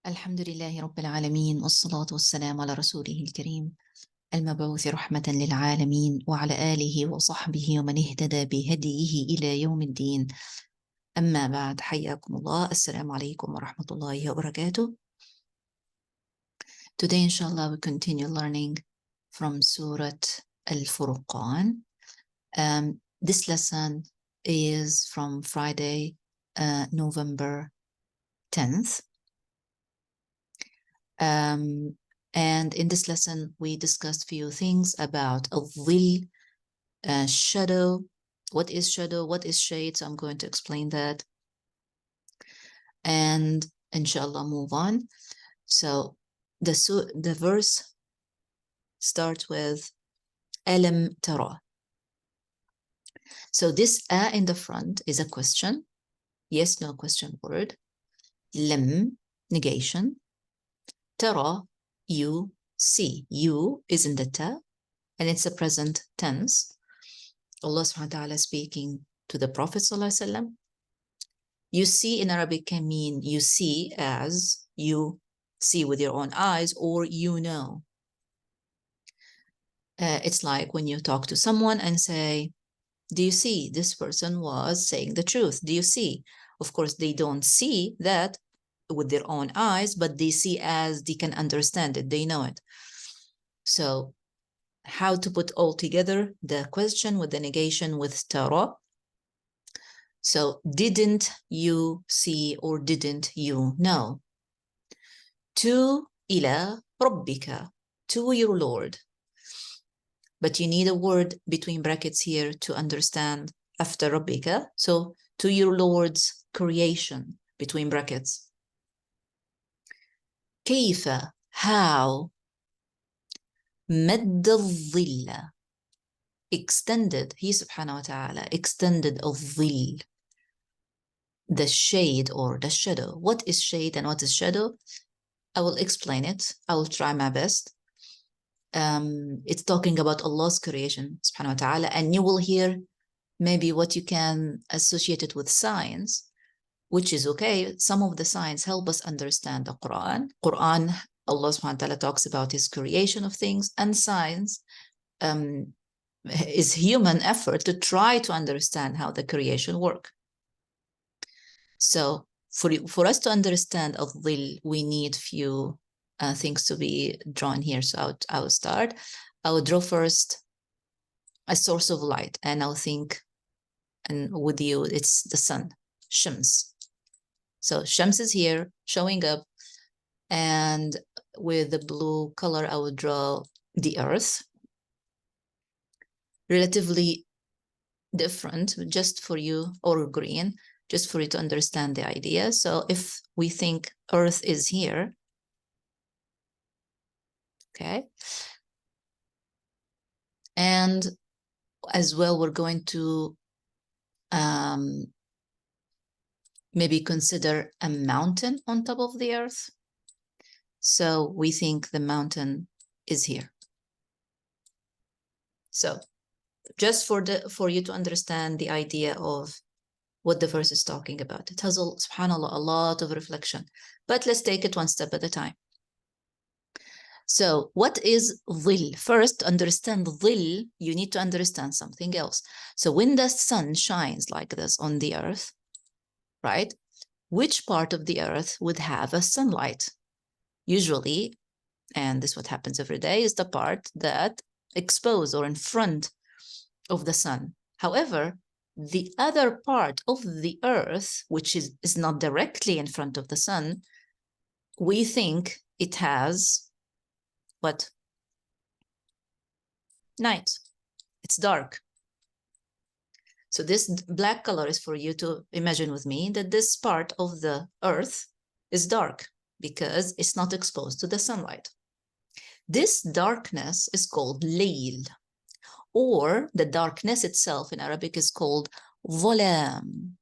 الحمد لله رب العالمين والصلاة والسلام على رسوله الكريم المبعوث رحمة للعالمين وعلى آله وصحبه ومن اهتدى بهديه إلى يوم الدين. أما بعد، حياكم الله. السلام عليكم ورحمة الله وبركاته. Today, inshallah, we continue learning from Surat Al-Furqan. This lesson is from Friday, November 10th. And in this lesson, we discussed few things about al-dhil, shadow. What is shadow? What is shade? So I'm going to explain that. And inshallah, move on. So the verse starts with alam tara. So this a in the front is a question. Yes, no question word. Lam, negation. Tara, you see. You is in the ta, and it's a present tense. Allah subhanahu wa ta'ala speaking to the Prophet sallallahu alaihi wasallam. You see in Arabic can mean you see as you see with your own eyes, or you know. It's like when you talk to someone and say, do you see this person was saying the truth? Do you see? Of course, they don't see that with their own eyes, but they see as they can understand it. They know it. So how to put all together the question with the negation with tara. So didn't you see or didn't you know? To ila rabbika, to your Lord. But you need a word between brackets here to understand after rabbika. So to your Lord's creation between brackets. كيف, how, مد الظل, extended, he subhanahu wa ta'ala extended الظل, the shade or the shadow. What is shade and what is shadow? I will explain it. I will try my best. It's talking about Allah's creation subhanahu wa ta'ala, and you will hear maybe what you can associate it with science, which is okay. Some of the science help us understand the Quran. Allah subhanahu wa ta'ala talks about his creation of things, and science is human effort to try to understand how the creation works. So for us to understand al-dhil, we need few things to be drawn here. So I will start. I will draw first a source of light, and I'll think, and with you, it's the sun, Shams. So Shams is here, showing up, and with the blue color, I will draw the earth. Relatively different, just for you, or green, just for you to understand the idea. So if we think earth is here, okay, and as well, we're going to maybe consider a mountain on top of the earth. So we think the mountain is here. So just for you to understand the idea of what the verse is talking about. It has, subhanAllah, a lot of reflection, but let's take it one step at a time. So what is dhil? First, to understand dhil, you need to understand something else. So when the sun shines like this on the earth, right, which part of the earth would have a sunlight? Usually, and this is what happens every day, is the part that exposed or in front of the sun. However, the other part of the earth, which is not directly in front of the sun, we think it has what? Night. It's dark. So this black color is for you to imagine with me that this part of the earth is dark because it's not exposed to the sunlight. This darkness is called layl, or the darkness itself in Arabic is called dhalam.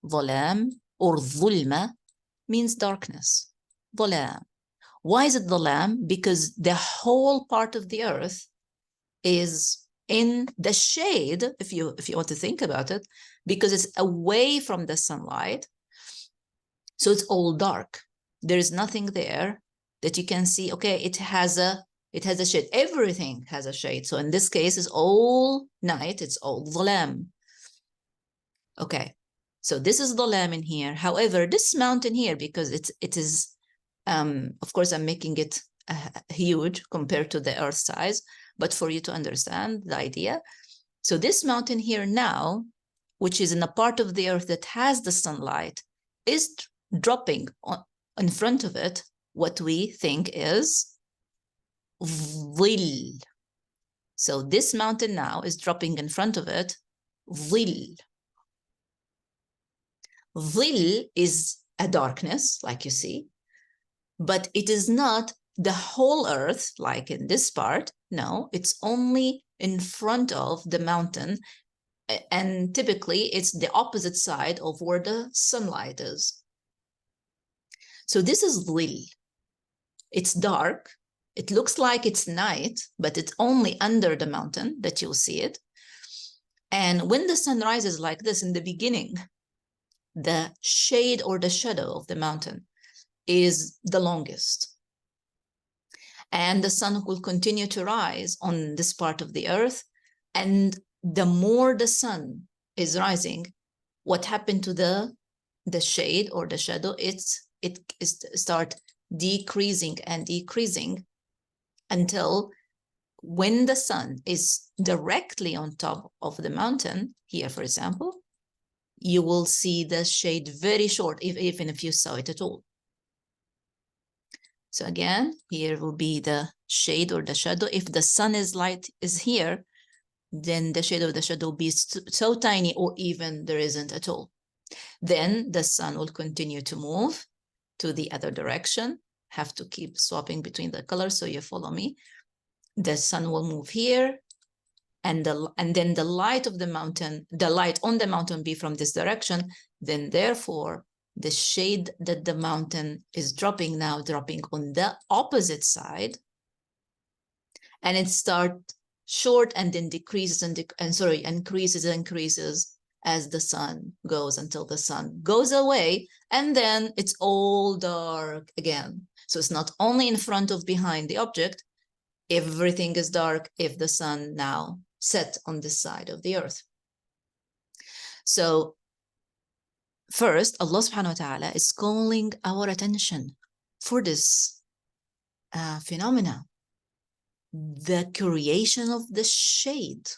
Dhalam or dhulma means darkness. Dhalam. Why is it dhalam? Because the whole part of the earth is in the shade, if you want to think about it, because it's away from the sunlight. So it's all dark. There is nothing there that you can see, okay, it has a shade. Everything has a shade. So in this case, it's all night, it's all dhalam. Okay, so this is dhalam in here. However, this mountain here, because it is, of course, I'm making it huge compared to the earth size, but for you to understand the idea. So this mountain here now, which is in a part of the earth that has the sunlight, is dropping in front of it what we think is dhil. So this mountain now is dropping in front of it dhil. Dhil is a darkness, like you see, but it is not the whole earth, like in this part. No, it's only in front of the mountain, and typically it's the opposite side of where the sunlight is. So this is dhil. It's dark. It looks like it's night, but it's only under the mountain that you'll see it. And when the sun rises like this in the beginning, the shade or the shadow of the mountain is the longest. And the sun will continue to rise on this part of the earth. And the more the sun is rising, what happened to the shade or the shadow? It start decreasing and decreasing until when the sun is directly on top of the mountain, here, for example, you will see the shade very short, even if you saw it at all. So again, here will be the shade or the shadow. If the sun is here, then the shade of the shadow will be so tiny, or even there isn't at all. Then the sun will continue to move to the other direction. Have to keep swapping between the colors so you follow me. The sun will move here, and then the light of the mountain, the light on the mountain be from this direction. Then therefore, the shade that the mountain is dropping now, dropping on the opposite side, and it starts short and then decreases increases as the sun goes, until the sun goes away, and then it's all dark again. So it's not only in front of, behind the object, everything is dark if the sun now set on this side of the earth. So first, Allah subhanahu wa ta'ala is calling our attention for this phenomena, the creation of the shade.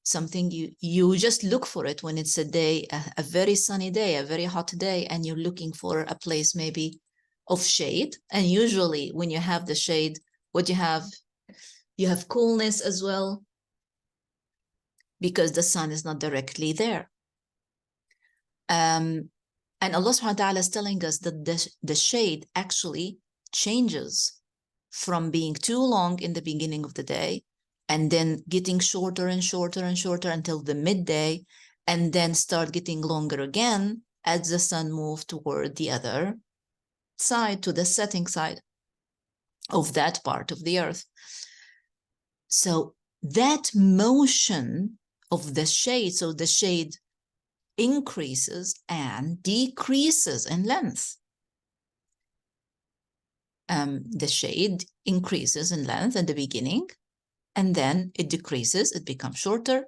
Something you just look for it when it's a day, a very sunny day, a very hot day, and you're looking for a place maybe of shade. And usually when you have the shade, what you have coolness as well, because the sun is not directly there. And Allah subhanahu wa ta'ala is telling us that the shade actually changes from being too long in the beginning of the day, and then getting shorter and shorter and shorter until the midday, and then start getting longer again as the sun moves toward the other side, to the setting side of that part of the earth. So that motion of the shade, so the shade increases and decreases in length. The shade increases in length at the beginning, and then it decreases, it becomes shorter,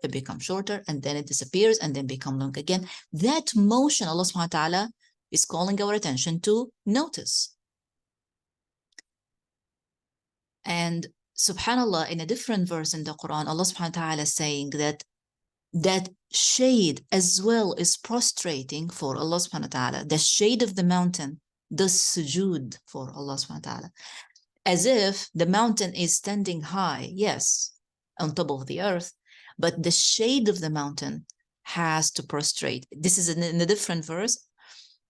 and then it disappears, and then become long again. That motion, Allah subhanahu wa ta'ala is calling our attention to notice. And subhanAllah, in a different verse in the Quran, Allah subhanahu wa ta'ala is saying that shade as well is prostrating for Allah subhanahu wa ta'ala. The shade of the mountain does sujood for Allah subhanahu wa ta'ala, as if the mountain is standing high, yes, on top of the earth, but the shade of the mountain has to prostrate. This is in a different verse.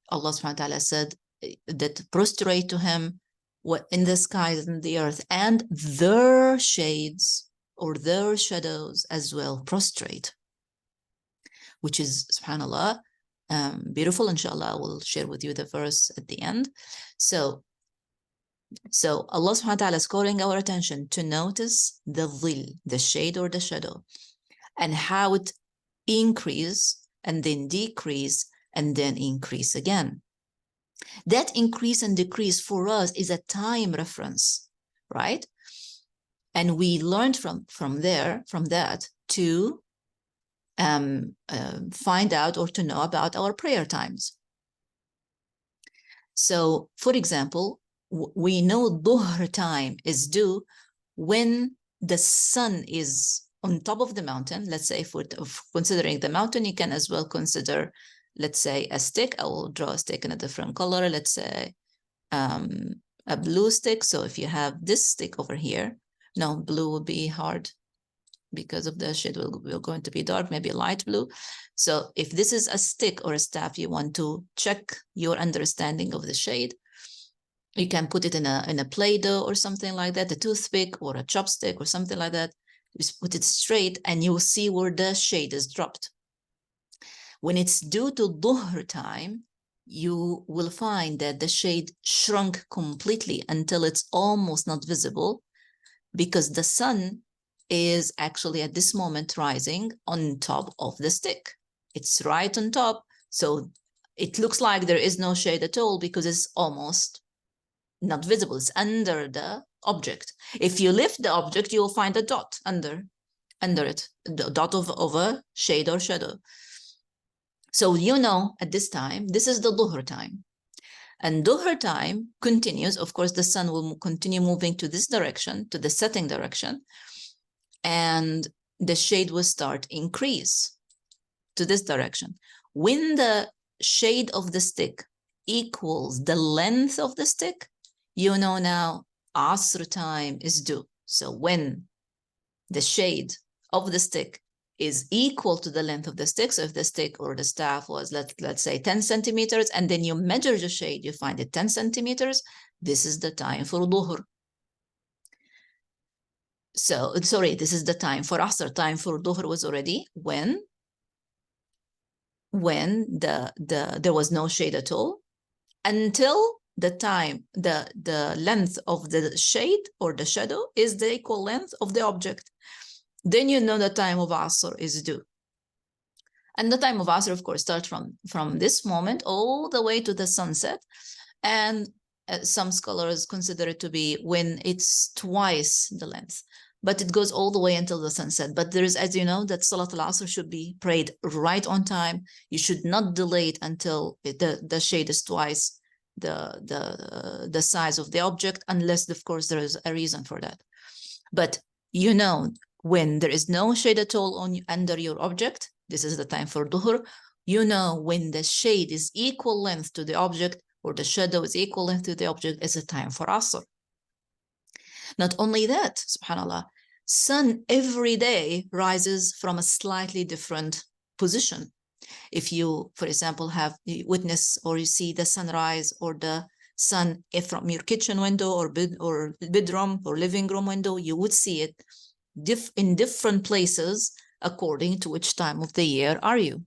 Allah subhanahu wa ta'ala said that prostrate to him what in the skies and the earth, and their shades or their shadows as well prostrate, which is, subhanAllah, beautiful. Inshallah, I will share with you the verse at the end. So Allah subhanahu wa ta'ala is calling our attention to notice the dhil, the shade or the shadow, and how it increase and then decrease and then increase again. That increase and decrease for us is a time reference, right? And we learned from that to find out or to know about our prayer times. So, for example, we know Dhuhr time is due when the sun is on top of the mountain. Let's say, if we're considering the mountain, you can as well consider, let's say, a stick. I will draw a stick in a different color. Let's say a blue stick. So if you have this stick over here, no, blue would be hard because of the shade will going to be dark, maybe light blue. So if this is a stick or a staff, you want to check your understanding of the shade. You can put it in a Play-Doh or something like that, a toothpick or a chopstick or something like that. Just put it straight and you'll see where the shade is dropped. When it's due to Dhuhr time, you will find that the shade shrunk completely until it's almost not visible, because the sun is actually at this moment rising on top of the stick. It's right on top. So it looks like there is no shade at all because it's almost not visible. It's under the object. If you lift the object, you will find a dot under it, the dot of a shade or shadow. So you know at this time, this is the Dhuhr time. And Dhuhr time continues. Of course, the sun will continue moving to this direction, to the setting direction, and the shade will start increase to this direction. When the shade of the stick equals the length of the stick, you know now Asr time is due. So when the shade of the stick is equal to the length of the stick, so if the stick or the staff was, let's say 10 centimeters, and then you measure the shade, you find it 10 centimeters, this is the time for Dhuhr. So, sorry, this is the time for Asr. Time for Dhuhr was already when there was no shade at all, until the time, the length of the shade or the shadow is the equal length of the object. Then you know the time of Asr is due. And the time of Asr, of course, starts from this moment all the way to the sunset. And some scholars consider it to be when it's twice the length. But it goes all the way until the sunset. But there is, as you know, that Salat al-Asr should be prayed right on time. You should not delay it until the shade is twice the size of the object, unless, of course, there is a reason for that. But you know, when there is no shade at all under your object, this is the time for Dhuhr. You know, when the shade is equal length to the object, or the shadow is equal length to the object, is a time for Asr. Not only that, subhanAllah, sun every day rises from a slightly different position. If you, for example, have witness or you see the sunrise or the sun from your kitchen window or bedroom or living room window, you would see it in different places according to which time of the year are you.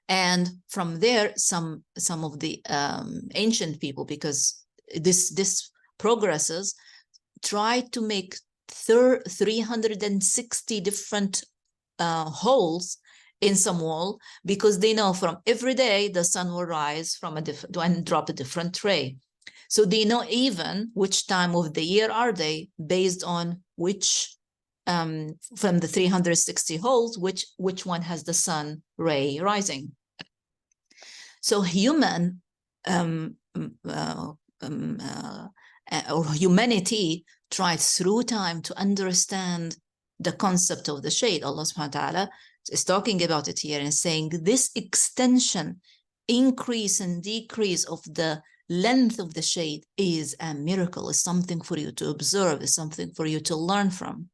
And from there, some of the ancient people, because this progresses, try to make 360 different holes in some wall, because they know from every day the sun will rise from a different and drop a different tray. So they know even which time of the year are they, based on which from the 360 holes, which one has the sun ray rising. So human or humanity tried through time to understand the concept of the shade. Allah subhanahu wa ta'ala is talking about it here and saying this extension, increase and decrease of the length of the shade is a miracle, is something for you to observe, is something for you to learn from.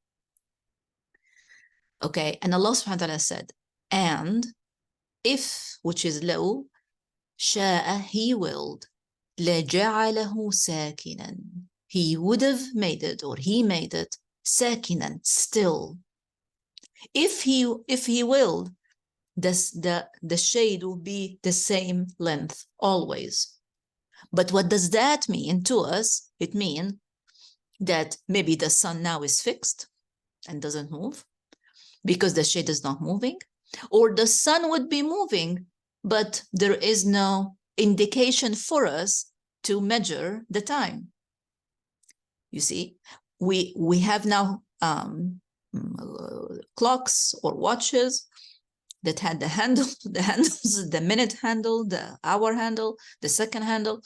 Okay, and Allah subhanahu wa ta'ala said, and if, which is low, sha'a, he willed, لَجَعَلَهُ سَاكِنًا, he would have made it, or he made it, sakinan, still. If he willed, the shade will be the same length always. But what does that mean to us? It means that maybe the sun now is fixed and doesn't move because the shade is not moving, or the sun would be moving, but there is no indication for us to measure the time. You see, we have now clocks or watches that had the handle, the handles, the minute handle, the hour handle, the second handle.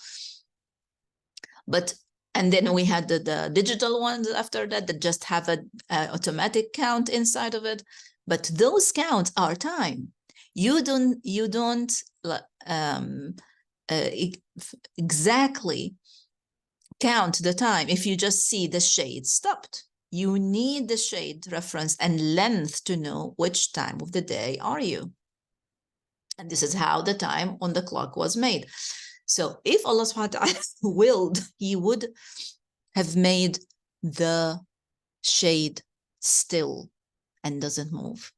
But and then we had the digital ones after that that just have a automatic count inside of it. But those counts are time. You don't exactly count the time if you just see the shade stopped. You need the shade reference and length to know which time of the day are you. And this is how the time on the clock was made. So if Allah subhanahu wa ta'ala willed, he would have made the shade still and doesn't move.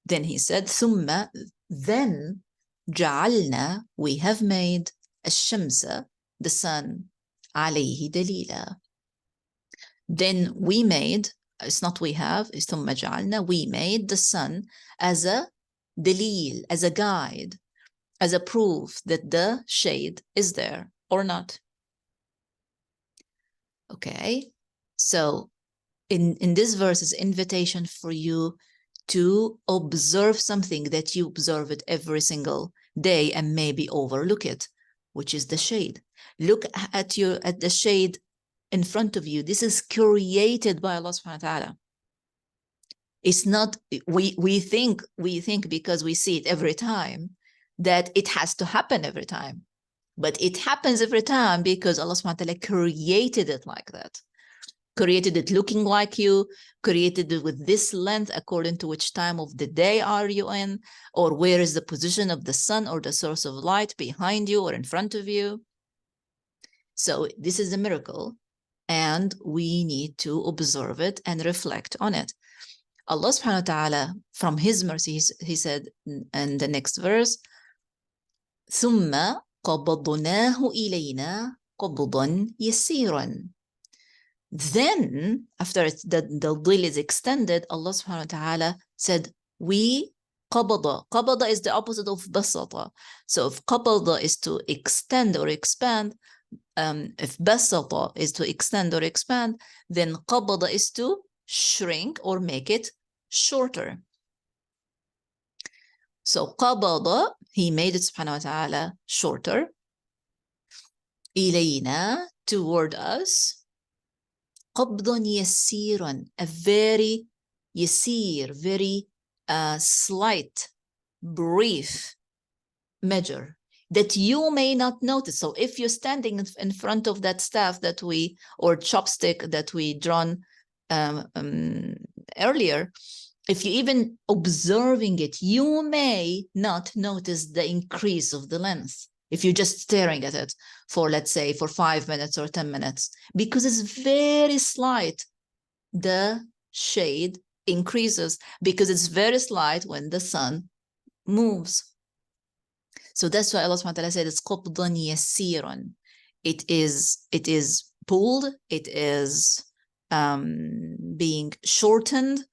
Then he said, ثم, then جعلنا, we have made الشمس, the sun, عليه دليلا. Then we made, it's not we have, it's ثم جعلنا, we made the sun as a dalil, as a guide, as a proof that the shade is there or not. Okay, so in this verse is invitation for you to observe something that you observe it every single day and maybe overlook it, which is the shade. Look at the shade in front of you. This is created by Allah subhanahu wa ta'ala. It's not, we think because we see it every time that it has to happen every time. But it happens every time because Allah subhanahu wa ta'ala created it like that. Created it looking like you, created it with this length according to which time of the day are you in, or where is the position of the sun or the source of light behind you or in front of you. So this is a miracle, and we need to observe it and reflect on it. Allah subhanahu wa ta'ala, from his mercy, he said in the next verse, ثُمَّ قَبَضْنَاهُ إِلَيْنَا قَبْضًا يَسِيرًا. Then, after the deal is extended, Allah subhanahu wa ta'ala said, we qabada. Qabada is the opposite of basata. So if qabada is to extend or expand, if basata is to extend or expand, then qabada is to shrink or make it shorter. So qabada, he made it subhanahu wa ta'ala shorter. إِلَيْنَا, toward us. قبضا يسيرا, a very يسير, very slight, brief measure that you may not notice. So if you're standing in front of that staff that we, or chopstick that we drawn earlier, if you even observing it, you may not notice the increase of the length. If you're just staring at it for, let's say, for 5 minutes or 10 minutes, because it's very slight, the shade increases because it's very slight when the sun moves. So that's why Allah subhanahu wa ta'ala said it's قَبْضًا يَسِيرًا. It is pulled, it is being shortened.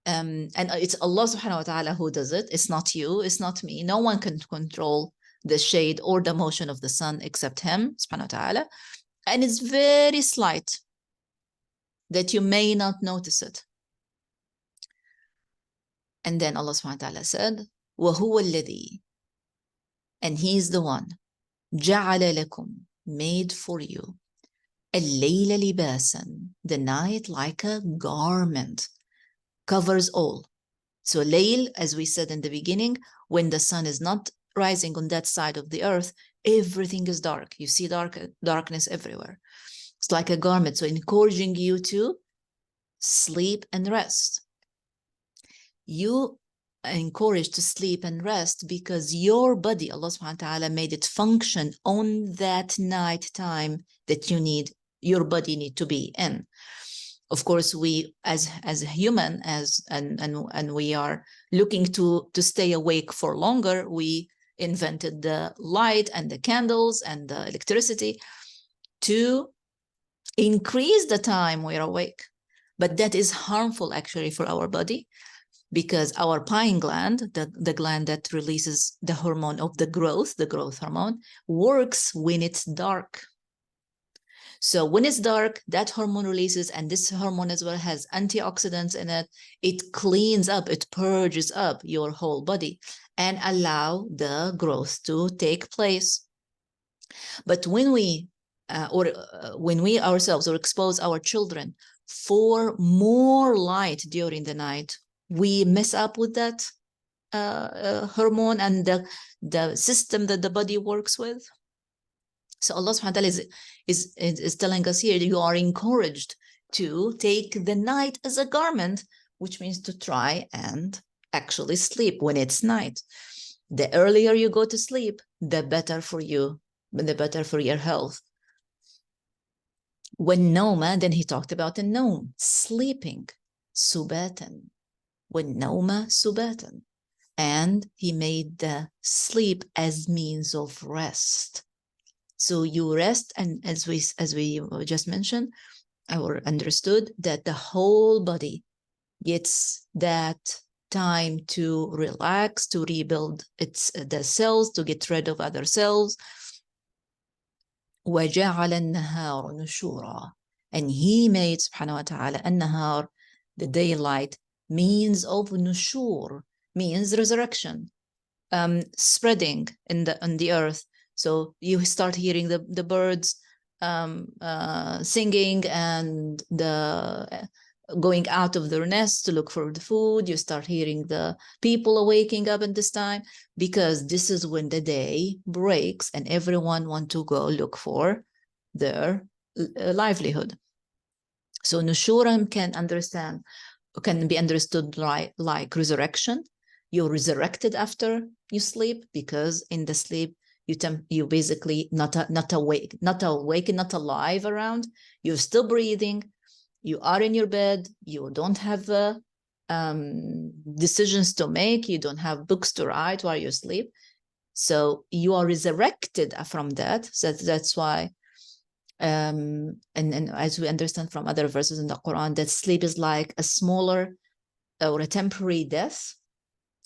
And it's Allah subhanahu wa ta'ala who does it. It's not you, it's not me. No one can control the shade or the motion of the sun except him subhanahu wa ta'ala, and it's very slight that you may not notice it. And then Allah subhanahu wa ta'ala said, وَهُوَ الَّذِي, and he is the one, جَعَلَ لَكُمْ, made for you, اللَّيْلَ لِبَاسًا, the night like a garment, covers all. So layl, as we said in the beginning, when the sun is not rising on that side of the earth, everything is dark. You see darkness everywhere. It's like a garment, so encouraging you to sleep and rest. You are encouraged to sleep and rest because your body, Allah subhanahu wa ta'ala made it function on that night time that you need, your body need to be in. Of course, we as a human, and we are looking to stay awake for longer, we invented the light and the candles and the electricity to increase the time we're awake. But that is harmful actually for our body because our pine gland, the gland that releases the hormone of the growth hormone, works when it's dark. So when it's dark, that hormone releases, and this hormone as well has antioxidants in it. It cleans up, it purges up your whole body and allow the growth to take place. But when we when we ourselves or expose our children for more light during the night, we mess up with that hormone and the system that the body works with. So Allah subhanahu wa ta'ala is telling us here that you are encouraged to take the night as a garment, which means to try and actually sleep when it's night. The earlier you go to sleep, the better for you, the better for your health. When Noma, then he talked about the Nom, sleeping, subatan. When Noma, subatan. And he made the sleep as means of rest. So you rest, and as we just mentioned or understood, that the whole body gets that time to relax, to rebuild the cells, to get rid of other cells. وَجَعَلَ النَّهَارُ نُشُورًا. And he made, subhanahu wa ta'ala, النهار, the daylight, means of nushur, means resurrection, spreading in the earth. So you start hearing the birds singing and the going out of their nests to look for the food. You start hearing the people waking up at this time, because this is when the day breaks and everyone wants to go look for their livelihood. So nushuram can be understood like resurrection. You're resurrected after you sleep, because in the sleep you basically not awake, not alive around. You're still breathing. You are in your bed. You don't have decisions to make. You don't have books to write while you sleep. So you are resurrected from that. So that's why, and as we understand from other verses in the Quran, that sleep is like a smaller or a temporary death,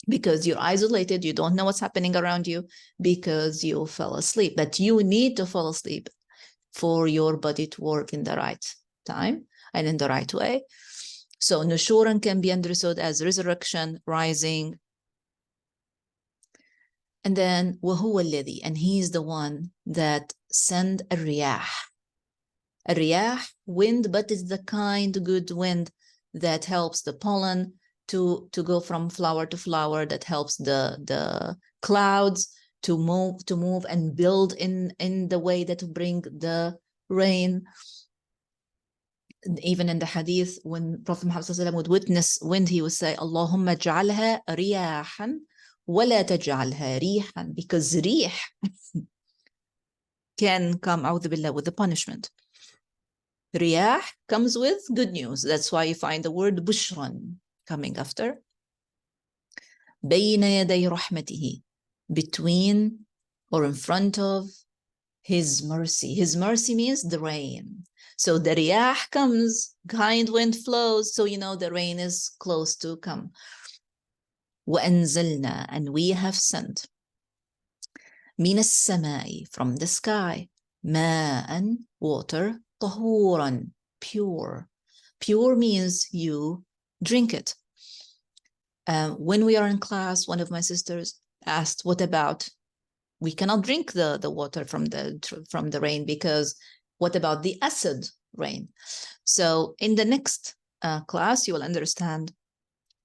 because you're isolated, you don't know what's happening around you because you fell asleep. But you need to fall asleep for your body to work in the right time and in the right way. So nushuran can be understood as resurrection, rising. And then وَهُوَ الَّذِي, and he's the one that send a riyah. A riyah, wind, but it's the kind good wind that helps the pollen to go from flower to flower, that helps the clouds to move and build in the way that will bring the rain. Even in the hadith, when Prophet Muhammad ﷺ would witness wind, he would say, Allahumma ja'alha riyahan wa la taj'alha rihan, because rih can come, a'udhu billah, with the punishment. Riyah comes with good news. That's why you find the word bushran coming after. بين يدي رحمته, between or in front of his mercy. His mercy means the rain. So the riyah comes, kind wind flows, so you know the rain is close to come. وأنزلنا, and we have sent, من السماء, from the sky, ماء, water, طهورا, pure. Pure means you drink it. When we are in class, one of my sisters asked, what about, we cannot drink the water from the rain, because what about the acid rain? So in the next class, you will understand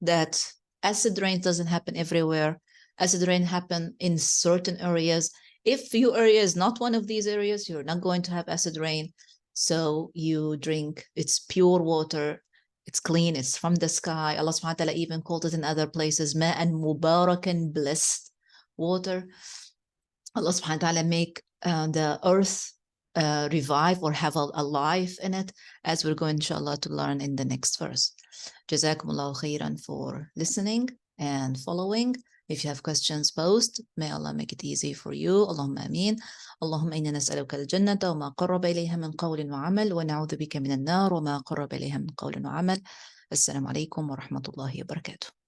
that acid rain doesn't happen everywhere. Acid rain happen in certain areas. If your area is not one of these areas, you're not going to have acid rain. So you drink, it's pure water. It's clean. It's from the sky. Allah subhanahu wa ta'ala even called it in other places, ma'an mubarakan, blessed water. Allah subhanahu wa ta'ala make the earth revive or have a life in it, as we're going, inshallah, to learn in the next verse. Jazakumullahu khairan for listening and following. If you have questions, post. May Allah make it easy for you. Allahumma ameen. اللهم إنا نسألك الجنة وما قرب إليها من قول وعمل ونعوذ بك من النار وما قرب إليها من قول وعمل. السلام عليكم ورحمة الله وبركاته.